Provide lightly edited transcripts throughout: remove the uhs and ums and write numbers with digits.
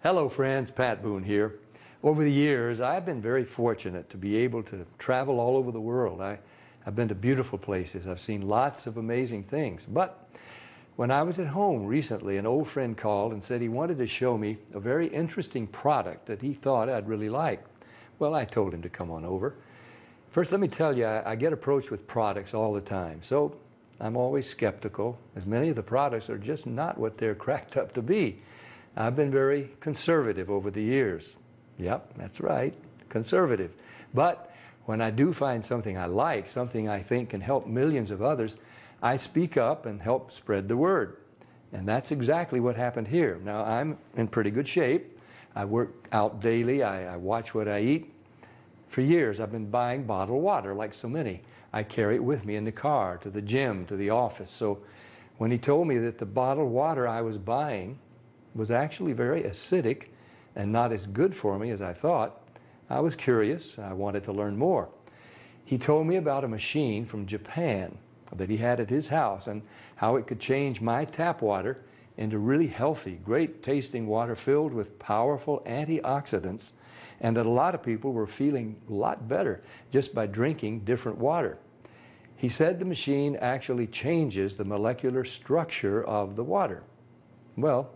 Hello friends, Pat Boone here. Over the years, I've been very fortunate to be able to travel all over the world. I've been to beautiful places. I've seen lots of amazing things. But when I was at home recently, an old friend called and said he wanted to show me a very interesting product that he thought I'd really like. Well, I told him to come on over. First, let me tell you, I get approached with products all the time. So I'm always skeptical, as many of the products are just not what they're cracked up to be. I've been very conservative over the years. Yep, that's right, conservative. But when I do find something I like, something I think can help millions of others, I speak up and help spread the word. And that's exactly what happened here. Now, I'm in pretty good shape. I work out daily. I watch what I eat. For years, I've been buying bottled water like so many. I carry it with me in the car, to the gym, to the office. So when he told me that the bottled water I was buying was actually very acidic and not as good for me as I thought, I was curious. I wanted to learn more. He told me about a machine from Japan that he had at his house and how it could change my tap water into really healthy, great tasting water filled with powerful antioxidants, and that a lot of people were feeling a lot better just by drinking different water. He said the machine actually changes the molecular structure of the water. Well,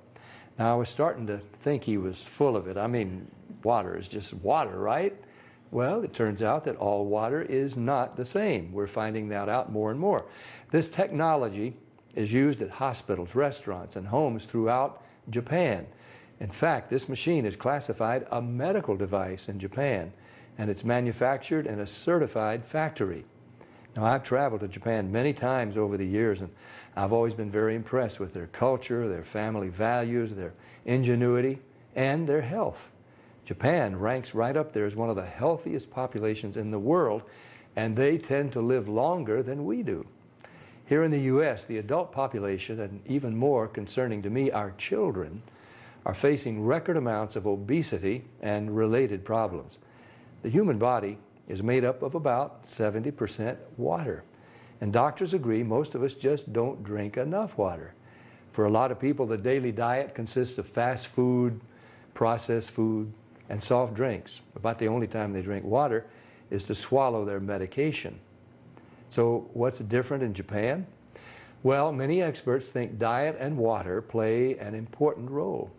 now I was starting to think he was full of it. I mean, water is just water, right? Well, it turns out that all water is not the same. We're finding that out more and more. This technology is used at hospitals, restaurants, and homes throughout Japan. In fact, this machine is classified a medical device in Japan, and it's manufactured in a certified factory. Now, I've traveled to Japan many times over the years, and I've always been very impressed with their culture, their family values, their ingenuity, and their health. Japan ranks right up there as one of the healthiest populations in the world, and they tend to live longer than we do. Here in the U.S., the adult population, and even more concerning to me, our children, are facing record amounts of obesity and related problems. The human body is made up of about 70% water. And doctors agree most of us just don't drink enough water. For a lot of people, the daily diet consists of fast food, processed food, and soft drinks. About the only time they drink water is to swallow their medication. So what's different in Japan? Well, many experts think diet and water play an important role.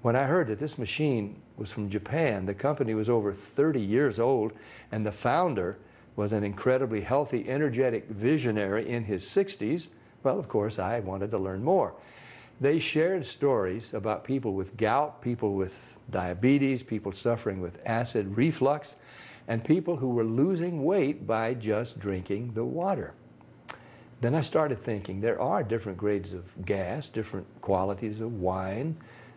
When I heard that this machine was from Japan, the company was over 30 years old, and the founder was an incredibly healthy, energetic visionary in his 60s, well, of course, I wanted to learn more. They shared stories about people with gout, people with diabetes, people suffering with acid reflux, and people who were losing weight by just drinking the water. Then I started thinking there are different grades of gas, different qualities of wine,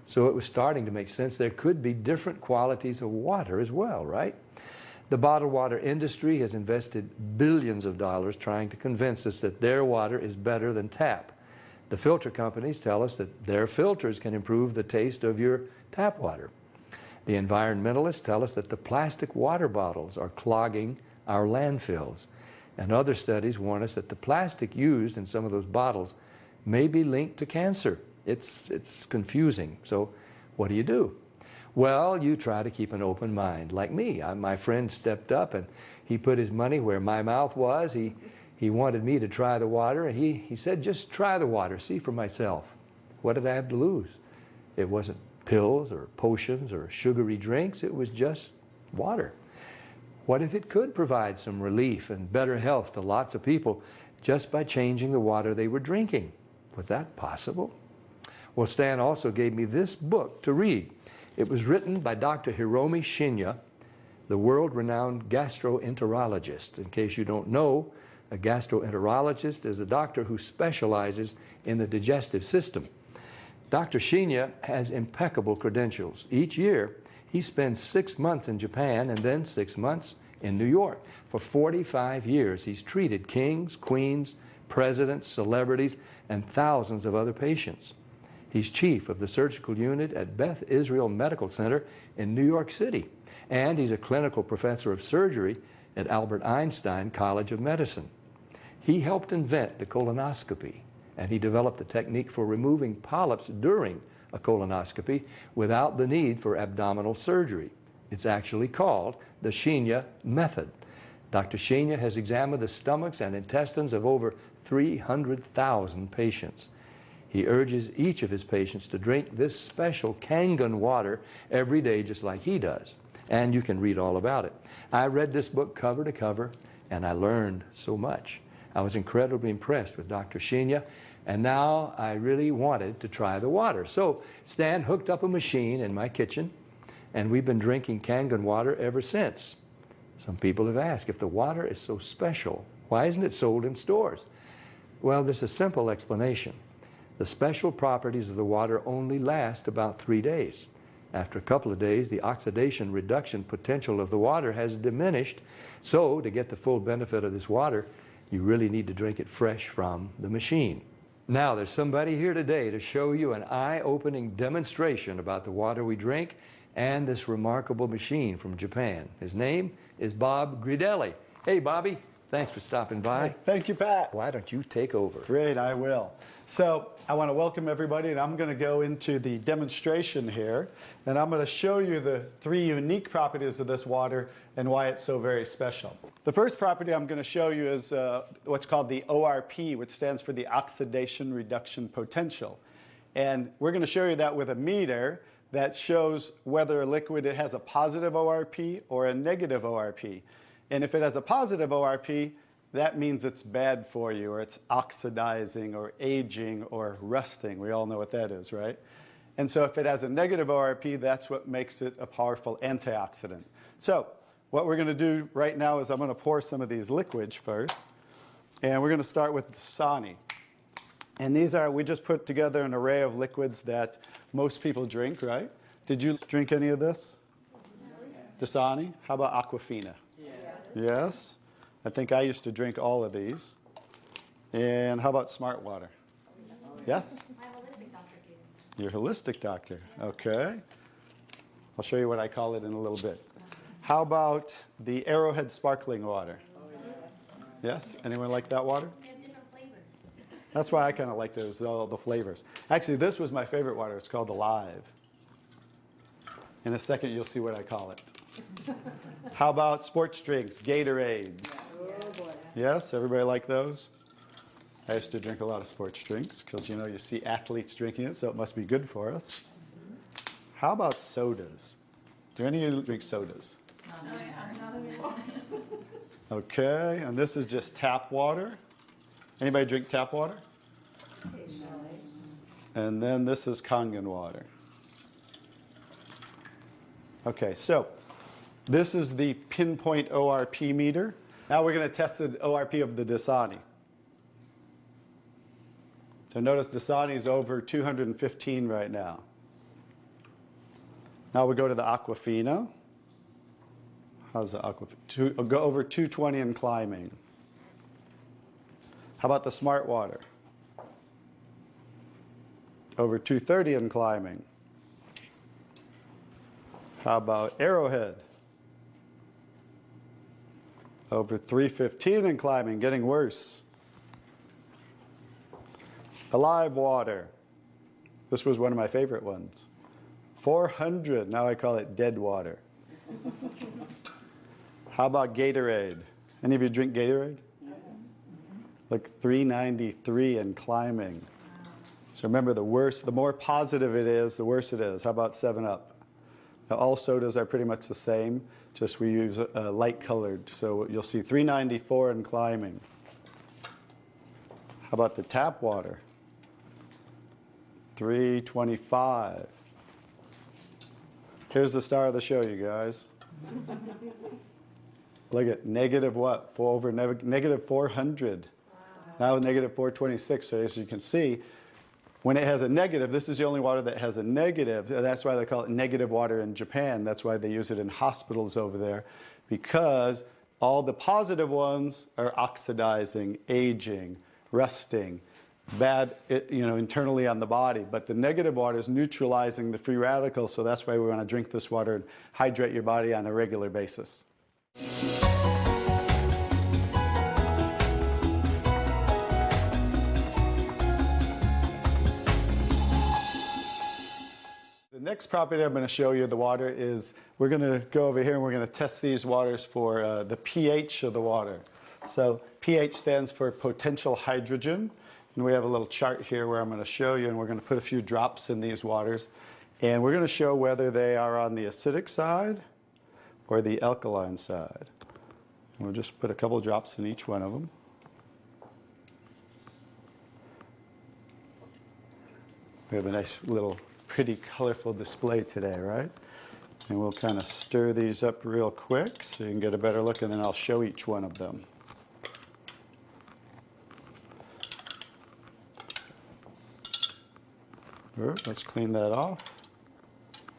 so it was starting to make sense there could be different qualities of water as well, right? The bottled water industry has invested billions of dollars trying to convince us that their water is better than tap. The filter companies tell us that their filters can improve the taste of your tap water. The environmentalists tell us that the plastic water bottles are clogging our landfills. And other studies warn us that the plastic used in some of those bottles may be linked to cancer. It's confusing. So what do? Well, you try to keep an open mind. Like me, my friend stepped up and he put his money where my mouth was. He wanted me to try the water, and he said, just try the water, see for myself. What did I have to lose? It wasn't pills or potions or sugary drinks. It was just water. What if it could provide some relief and better health to lots of people just by changing the water they were drinking? Was that possible? Well, Stan also gave me this book to read. It was written by Dr. Hiromi Shinya, the world-renowned gastroenterologist. In case you don't know, a gastroenterologist is a doctor who specializes in the digestive system. Dr. Shinya has impeccable credentials. Each year, he spends 6 months in Japan and then 6 months in New York. For 45 years, he's treated kings, queens, presidents, celebrities, and thousands of other patients. He's chief of the surgical unit at Beth Israel Medical Center in New York City, and he's a clinical professor of surgery at Albert Einstein College of Medicine. He helped invent the colonoscopy, and he developed a technique for removing polyps during a colonoscopy without the need for abdominal surgery. It's actually called the Shinya method. Dr. Shinya has examined the stomachs and intestines of over 300,000 patients. He urges each of his patients to drink this special Kangen water every day just like he does. And you can read all about it. I read this book cover to cover, and I learned so much. I was incredibly impressed with Dr. Shinya, and now I really wanted to try the water. So Stan hooked up a machine in my kitchen, and we've been drinking Kangen water ever since. Some people have asked, if the water is so special, why isn't it sold in stores? Well, there's a simple explanation. The special properties of the water only last about 3 days. After a couple of days, the oxidation reduction potential of the water has diminished. So to get the full benefit of this water, you really need to drink it fresh from the machine. Now, there's somebody here today to show you an eye-opening demonstration about the water we drink and this remarkable machine from Japan. His name is Bob Gridelli. Hey, Bobby. Thanks for stopping by. Thank you, Pat. Why don't you take over? Great, I will. So I want to welcome everybody, and I'm going to go into the demonstration here, and I'm going to show you the 3 unique properties of this water and why it's so very special. The first property I'm going to show you is what's called the ORP, which stands for the oxidation reduction potential. And we're going to show you that with a meter that shows whether a liquid has a positive ORP or a negative ORP. And if it has a positive ORP, that means it's bad for you, or it's oxidizing, or aging, or rusting. We all know what that is, right? And so if it has a negative ORP, that's what makes it a powerful antioxidant. So what we're going to do right now is I'm going to pour some of these liquids first. And we're going to start with Dasani. And these are, we just put together an array of liquids that most people drink, right? Did you drink any of this? Dasani? How about Aquafina? Yes. I think I used to drink all of these. And how about Smart Water? Yes? My holistic doctor gave me. Your holistic doctor. Okay. I'll show you what I call it in a little bit. How about the Arrowhead sparkling water? Yes? Anyone like that water? They have different flavors. That's why I kind of like those, all the flavors. Actually, this was my favorite water. It's called Alive. In a second, you'll see what I call it. How about sports drinks, Gatorades? Yes, everybody like those? I used to drink a lot of sports drinks because, you know, you see athletes drinking it, so it must be good for us. How about sodas? Do any of you drink sodas? Okay, and this is just tap water. Anybody drink tap water? And then this is Kangen water. Okay, so this is the pinpoint ORP meter. Now we're going to test the ORP of the Dasani. So notice Dasani is over 215 right now. Now we go to the Aquafina. How's the Aquafina? Go over 220 and climbing. How about the Smart Water? Over 230 and climbing. How about Arrowhead? Over 315 and climbing, getting worse. Alive Water. This was one of my favorite ones. 400, now I call it dead water. How about Gatorade? Any of you drink Gatorade? Like 393 and climbing. So remember, the worse, the more positive it is, the worse it is. How about 7-Up? Now, all sodas are pretty much the same, just we use light colored. So you'll see 394 and climbing. How about the tap water? 325. Here's the star of the show, you guys. Look at negative what? Negative 400. Wow. Now negative 426. So as you can see, when it has a negative, this is the only water that has a negative. That's why they call it negative water in Japan. That's why they use it in hospitals over there, because all the positive ones are oxidizing, aging, rusting, bad, internally on the body. But the negative water is neutralizing the free radicals, so that's why we want to drink this water and hydrate your body on a regular basis. next property I'm going to show you the water is, we're going to go over here and we're going to test these waters for the pH of the water. So pH stands for potential hydrogen. And we have a little chart here where I'm going to show you, and we're going to put a few drops in these waters. And we're going to show whether they are on the acidic side or the alkaline side. And we'll just put a couple drops in each one of them. We have a nice little pretty colorful display today, right? And we'll kind of stir these up real quick so you can get a better look, and then I'll show each one of them. Let's clean that off.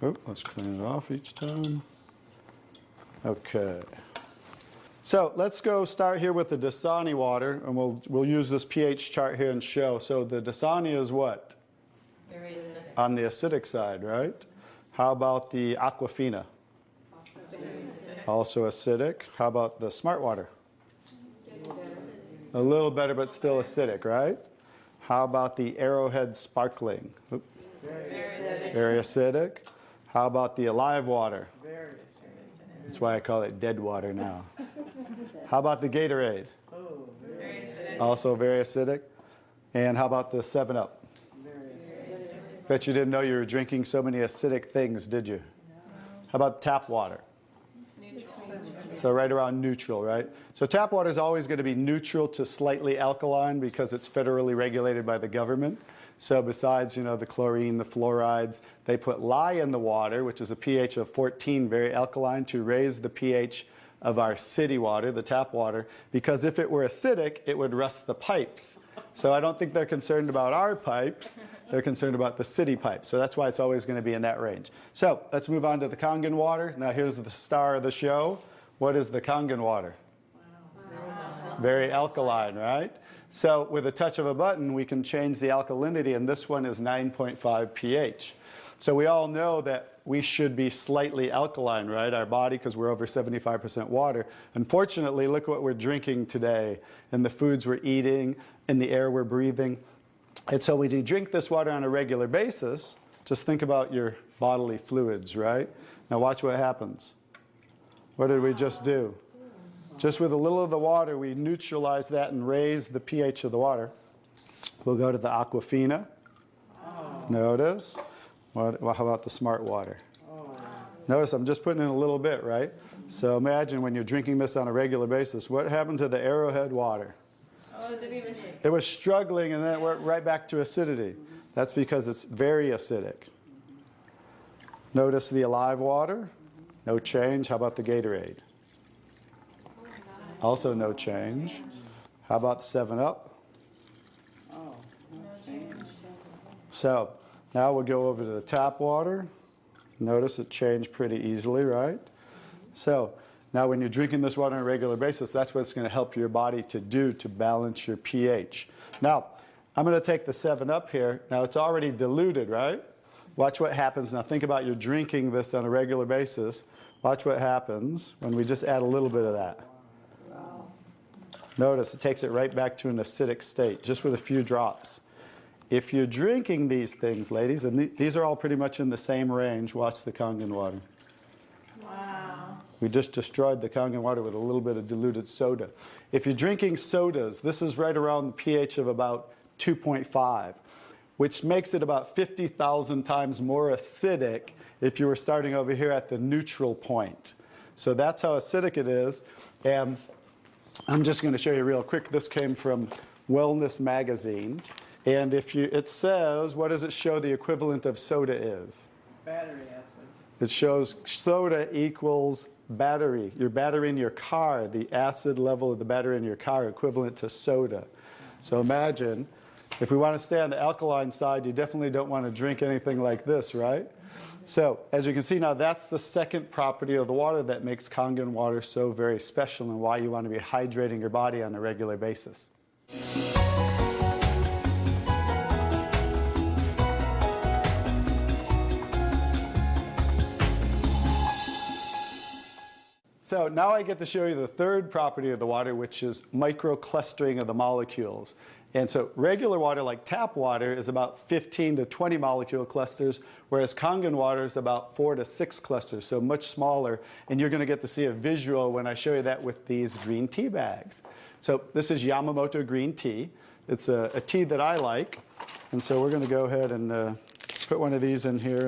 Let's clean it off each time. Okay. So let's go start here with the Dasani water, and we'll use this pH chart here and show. So the Dasani is what? Very acidic. On the acidic side, right? How about the Aquafina? Also acidic. How about the Smart Water? A little better, but still acidic, right? How about the Arrowhead Sparkling? Very acidic. How about the Alive Water? Very acidic. That's why I call it dead water now. How about the Gatorade? Oh, Very acidic. Also very acidic. And how about the 7-Up? very acidic. Bet you didn't know you were drinking so many acidic things, did you? How about tap water? So right around neutral, right? So tap water is always going to be neutral to slightly alkaline because it's federally regulated by the government. So besides, the chlorine, the fluorides, they put lye in the water, which is a pH of 14, very alkaline, to raise the pH of our city water, the tap water, because if it were acidic, it would rust the pipes. So I don't think they're concerned about our pipes. They're concerned about the city pipes. So that's why it's always going to be in that range. So let's move on to the Kangen water. Now here's the star of the show. What is the Kangen water? Very alkaline, right? So with a touch of a button, we can change the alkalinity, and this one is 9.5 pH. So we all know that we should be slightly alkaline, right? Our body, because we're over 75% water. Unfortunately, look what we're drinking today, and the foods we're eating, and the air we're breathing. And so when you drink this water on a regular basis, just think about your bodily fluids, right? Now watch what happens. What did we just do? Just with a little of the water, we neutralize that and raise the pH of the water. We'll go to the Aquafina. Notice. How about the Smart Water? Notice I'm just putting in a little bit, right? So imagine when you're drinking this on a regular basis, what happened to the Arrowhead water? It was struggling, and then it went right back to acidity. That's because it's very acidic. Notice the Alive Water. No change. How about the Gatorade? Also no change. How about the 7-Up? So now we'll go over to the tap water. Notice it changed pretty easily, right? So now when you're drinking this water on a regular basis, that's what it's going to help your body to do to balance your pH. Now, I'm going to take the 7-Up here. Now it's already diluted, right? Watch what happens. Now think about you're drinking this on a regular basis. Watch what happens when we just add a little bit of that. Notice it takes it right back to an acidic state, just with a few drops. If you're drinking these things, ladies, and these are all pretty much in the same range, watch the Kangen water. Wow. We just destroyed the Kangen water with a little bit of diluted soda. If you're drinking sodas, this is right around the pH of about 2.5, which makes it about 50,000 times more acidic if you were starting over here at the neutral point. So that's how acidic it is. And I'm just going to show you real quick. This came from Wellness Magazine. And it says, what does it show the equivalent of soda is? Battery acid. It shows soda equals battery. Your battery in your car, the acid level of the battery in your car equivalent to soda. So imagine, if we want to stay on the alkaline side, you definitely don't want to drink anything like this, right? So as you can see now, that's the second property of the water that makes Kangen water so very special and why you want to be hydrating your body on a regular basis. So now I get to show you the third property of the water, which is microclustering of the molecules. And so regular water, like tap water, is about 15 to 20 molecule clusters, whereas Kangen water is about 4 to 6 clusters, so much smaller. And you're going to get to see a visual when I show you that with these green tea bags. So this is Yamamoto green tea. It's a tea that I like. And so we're going to go ahead and put one of these in here.